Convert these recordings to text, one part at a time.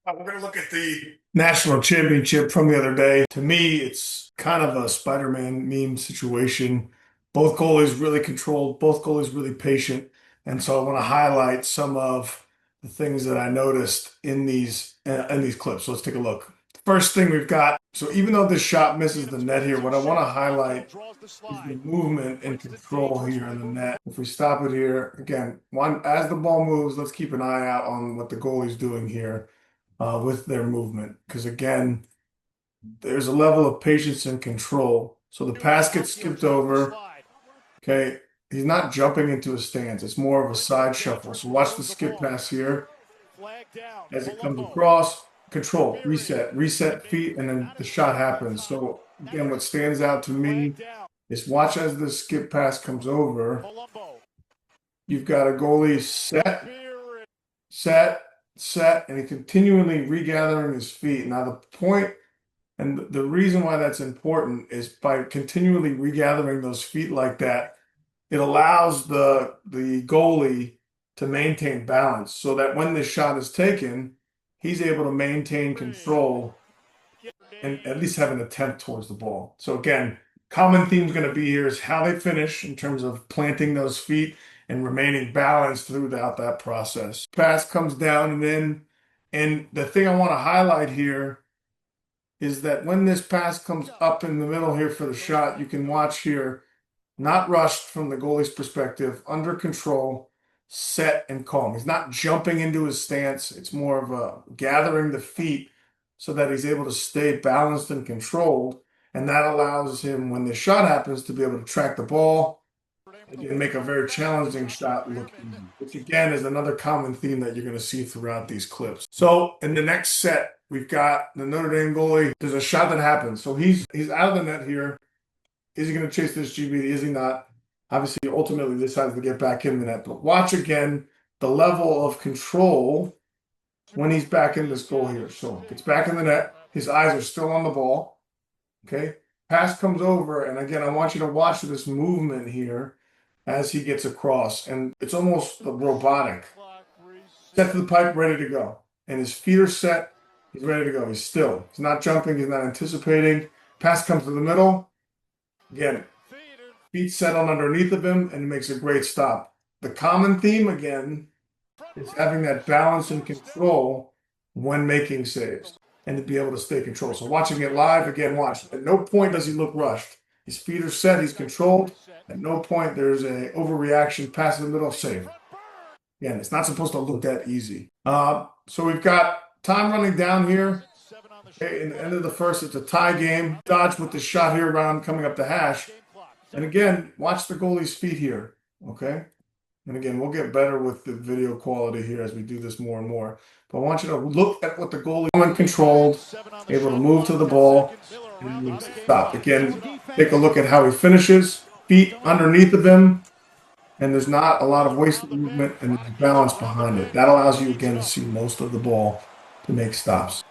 We're going to look at the national championship from the other day. To me, it's kind of a Spider-Man meme situation. Both goalies really controlled, both goalies really patient. And so I want to highlight some of the things that I noticed in these clips. So let's take a look. First thing we've got, so even though this shot misses the net here, what I want to highlight is the movement and control here in the net. If we stop it here, again, as the ball moves, let's keep an eye out on what the goalie's doing here with their movement. Because again, there's a level of patience and control. So the pass gets skipped over. Okay, he's not jumping into a stance. It's more of a side shuffle. So watch the skip pass here. As it comes across, control, reset feet, and then the shot happens. So again, what stands out to me is watch as the skip pass comes over. You've got a goalie set, and he continually regathering his feet. Now the point and the reason why that's important is by continually regathering those feet like that, it allows the goalie to maintain balance so that when this shot is taken, he's able to maintain control and at least have an attempt towards the ball. So again, common theme is going to be here is how they finish in terms of planting those feet and remaining balanced throughout that process. Pass comes down and in, and the thing I want to highlight here is that when this pass comes up in the middle here for the shot, you can watch here, not rushed from the goalie's perspective, under control, set and calm. He's not jumping into his stance. It's more of a gathering the feet so that he's able to stay balanced and controlled. And that allows him, when the shot happens, to be able to track the ball and make a very challenging shot look easy, which again is another common theme that you're going to see throughout these clips. So in the next set, we've got the Notre Dame goalie. There's a shot that happens. So he's out of the net here. Is he going to chase this GB? Is he not? Obviously, ultimately decides to get back in the net. But watch again the level of control when he's back in this goal here. So gets back in the net. His eyes are still on the ball. Okay. Pass comes over. And again, I want you to watch this movement here as he gets across. And it's almost robotic. Set to the pipe, ready to go. And his feet are set. He's ready to go. He's still. He's not jumping. He's not anticipating. Pass comes to the middle. Again, feet settle underneath of him, and he makes a great stop. The common theme, again, is having that balance and control when making saves and to be able to stay controlled. So watching it live, again, watch. At no point does he look rushed. His feet are set. He's controlled. At no point there's an overreaction, pass in the middle, save. Again, it's not supposed to look that easy. So we've got time running down here. Okay, in the end of the first, it's a tie game. Dodge with the shot here around coming up the hash. And again, watch the goalie's feet here, okay? And again, we'll get better with the video quality here as we do this more and more. But I want you to look at what the goalie is controlled, able to move to the ball, and stop. Again, take a look at how he finishes. Feet underneath of him, and there's not a lot of wasted movement and balance behind it. That allows you, again, to see most of the ball to make stops.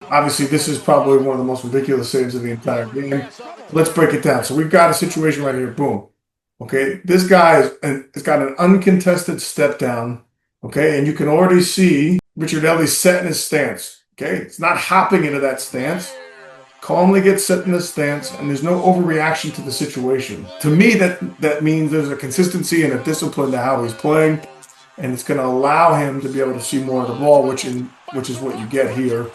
Obviously, this is probably one of the most ridiculous saves of the entire game. Let's break it down. So we've got a situation right here. Boom. Okay, this guy has got an uncontested step down. Okay, and you can already see Ricciardelli set in his stance. Okay, it's not hopping into that stance. Calmly gets set in the stance, and there's no overreaction to the situation. To me, that means there's a consistency and a discipline to how he's playing, and it's going to allow him to be able to see more of the ball, which is what you get here.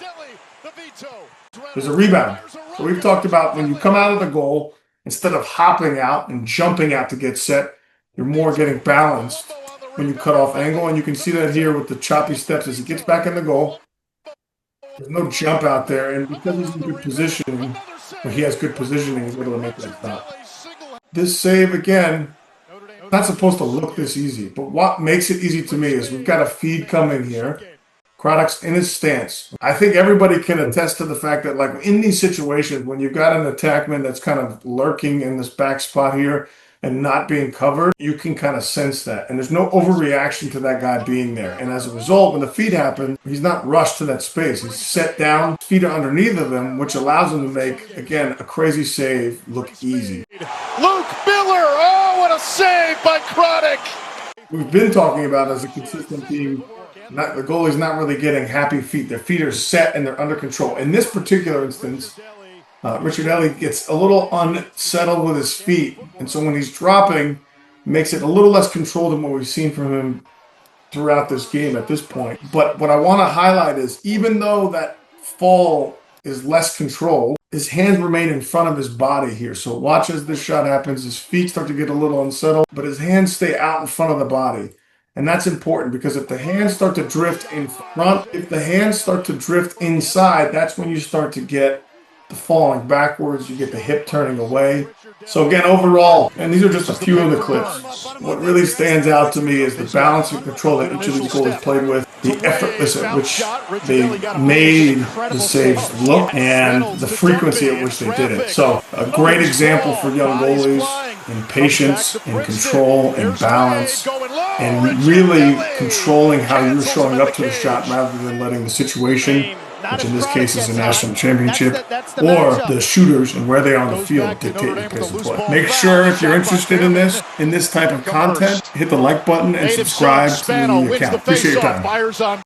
There's a rebound. So we've talked about when you come out of the goal, instead of hopping out and jumping out to get set, you're more getting balanced when you cut off angle. And you can see that here with the choppy steps as he gets back in the goal. There's no jump out there. And because he's in good positioning, or he has good positioning, he's able to make that stop. This save, again, not supposed to look this easy. But what makes it easy to me is we've got a feed coming here. Croddick's in his stance. I think everybody can attest to the fact that, like, in these situations, when you've got an attackman that's kind of lurking in this back spot here and not being covered, you can kind of sense that. And there's no overreaction to that guy being there. And as a result, when the feed happen, he's not rushed to that space. He's set down, feet are underneath of him, which allows him to make, again, a crazy save look easy. Luke Miller! Oh, what a save by Croddick! We've been talking about as a consistent theme the goalie's not really getting happy feet. Their feet are set and they're under control. In this particular instance, Ricciardelli gets a little unsettled with his feet, and so when he's dropping, makes it a little less controlled than what we've seen from him throughout this game at this point. But what I want to highlight is, even though that fall is less controlled, his hands remain in front of his body here. So watch as this shot happens, his feet start to get a little unsettled, but his hands stay out in front of the body. And that's important, because if the hands start to drift in front, if the hands start to drift inside, that's when you start to get the falling backwards, you get the hip turning away. So again, overall, and these are just a few of the clips, what really stands out to me is the balance and control that each of these goalies played with, the effortless at which they made the saves look, and the frequency at which they did it. So a great example for young goalies in patience, in control, and balance, and really controlling how you're showing up to the shot rather than letting the situation, which in this case is a national championship, or the shooters and where they are on the field, dictate your pace of play. Make sure, if you're interested in this type of content, hit the like button and subscribe to the account. Appreciate your time.